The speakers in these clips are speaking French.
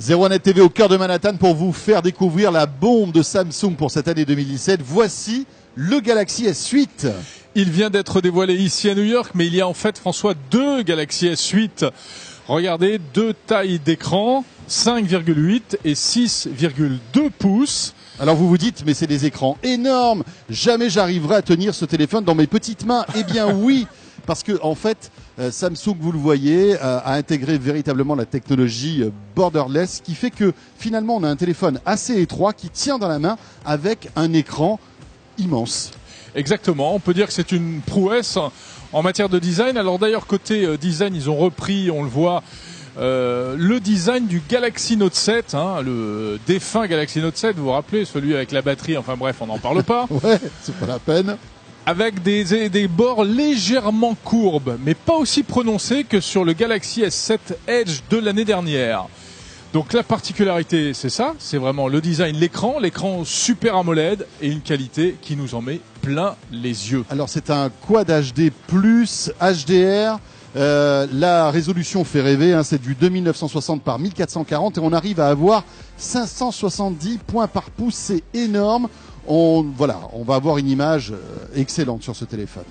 01net TV au cœur de Manhattan pour vous faire découvrir la bombe de Samsung pour cette année 2017. Voici le Galaxy S8. Il vient d'être dévoilé ici à New York, mais il y a en fait, François, deux Galaxy S8. Regardez, deux tailles d'écran, 5,8 et 6,2 pouces. Alors vous vous dites, mais c'est des écrans énormes. Jamais j'arriverai à tenir ce téléphone dans mes petites mains. Eh bien oui, parce que en fait, Samsung, vous le voyez, a intégré véritablement la technologie borderless, qui fait que finalement on a un téléphone assez étroit qui tient dans la main avec un écran immense. Exactement, on peut dire que c'est une prouesse en matière de design. Alors d'ailleurs, côté design, ils ont repris, on le voit, le design du Galaxy Note 7, le défunt Galaxy Note 7, vous vous rappelez, celui avec la batterie, enfin bref, on n'en parle pas. Ouais, c'est pas la peine. Avec des bords légèrement courbes, mais pas aussi prononcés que sur le Galaxy S7 Edge de l'année dernière. Donc la particularité, c'est ça, c'est vraiment le design, l'écran Super AMOLED et une qualité qui nous en met plein les yeux. Alors c'est un Quad HD plus HDR. La résolution fait rêver, c'est du 2960 par 1440 et on arrive à avoir 570 points par pouce, c'est énorme. On va avoir une image excellente sur ce téléphone.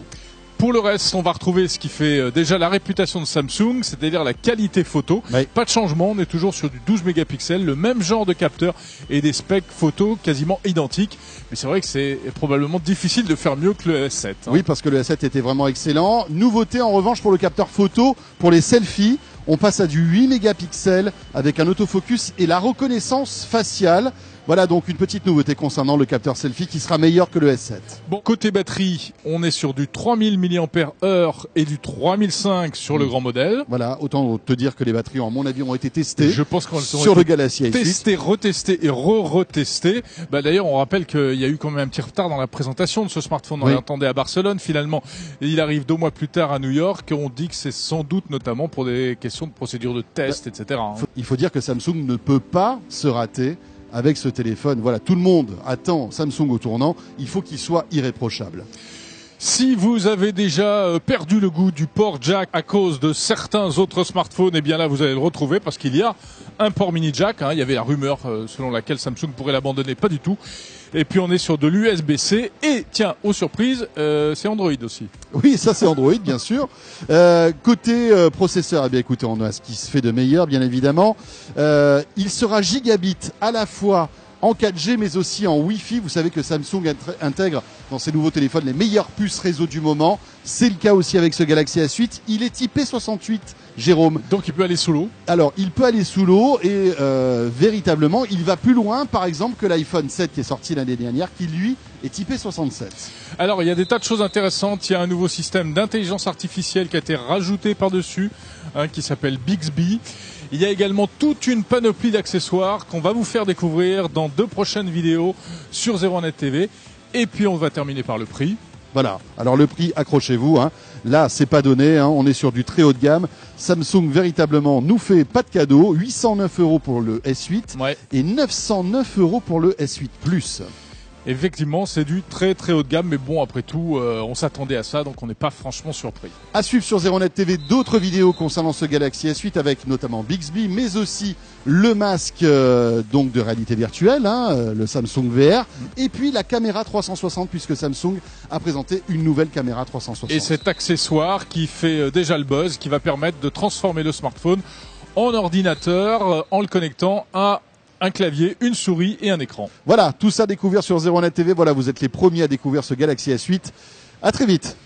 Pour le reste, on va retrouver ce qui fait déjà la réputation de Samsung, c'est-à-dire la qualité photo. Oui. Pas de changement, on est toujours sur du 12 mégapixels, le même genre de capteur et des specs photo quasiment identiques. Mais c'est vrai que c'est probablement difficile de faire mieux que le S7. Oui, parce que le S7 était vraiment excellent. Nouveauté en revanche pour le capteur photo, pour les selfies, on passe à du 8 mégapixels avec un autofocus et la reconnaissance faciale. Voilà donc une petite nouveauté concernant le capteur selfie qui sera meilleur que le S7. Bon, côté batterie, on est sur du 3000 mAh et du 3005 sur le grand modèle. Voilà, autant te dire que les batteries, à mon avis, ont été testées. Je pense qu'elles sont sur le Galaxy S8. Testées, retestées et retestées. D'ailleurs, on rappelle qu'il y a eu quand même un petit retard dans la présentation de ce smartphone. On l'attendait à Barcelone, finalement. Et il arrive 2 mois plus tard à New York. On dit que c'est sans doute notamment pour des questions de procédure de test, etc. Il faut dire que Samsung ne peut pas se rater avec ce téléphone. Voilà, tout le monde attend Samsung au tournant. Il faut qu'il soit irréprochable. Si vous avez déjà perdu le goût du port jack à cause de certains autres smartphones, eh bien là, vous allez le retrouver parce qu'il y a un port mini jack. Il y avait la rumeur selon laquelle Samsung pourrait l'abandonner, pas du tout. Et puis on est sur de l'USB-C et tiens, aux surprises, c'est Android aussi. Oui, ça c'est Android bien sûr. Côté processeur, eh bien écoutez, on a ce qui se fait de meilleur bien évidemment. Il sera gigabit à la fois en 4G mais aussi en Wi-Fi. Vous savez que Samsung intègre dans ses nouveaux téléphones les meilleures puces réseau du moment. C'est le cas aussi avec ce Galaxy S8. Il est IP68, Jérôme. Donc il peut aller sous l'eau. Alors il peut aller sous l'eau et véritablement il va plus loin par exemple que l'iPhone 7 qui est sorti l'année dernière qui lui est IP67. Alors il y a des tas de choses intéressantes. Il y a un nouveau système d'intelligence artificielle qui a été rajouté par-dessus qui s'appelle Bixby. Il y a également toute une panoplie d'accessoires qu'on va vous faire découvrir dans 2 prochaines vidéos sur 01net TV. Et puis on va terminer par le prix. Voilà, alors le prix, accrochez-vous, là c'est pas donné, on est sur du très haut de gamme. Samsung véritablement nous fait pas de cadeau, 809 € pour le S8 et 909 € pour le S8 Plus. Effectivement, c'est du très très haut de gamme, mais bon, après tout, on s'attendait à ça, donc on n'est pas franchement surpris. À suivre sur 01net TV d'autres vidéos concernant ce Galaxy S8 avec notamment Bixby, mais aussi le masque donc de réalité virtuelle, le Samsung VR, et puis la caméra 360 puisque Samsung a présenté une nouvelle caméra 360. Et cet accessoire qui fait déjà le buzz, qui va permettre de transformer le smartphone en ordinateur en le connectant à un clavier, une souris et un écran. Voilà, tout ça découvert sur 01net TV. Voilà, vous êtes les premiers à découvrir ce Galaxy S8. À très vite.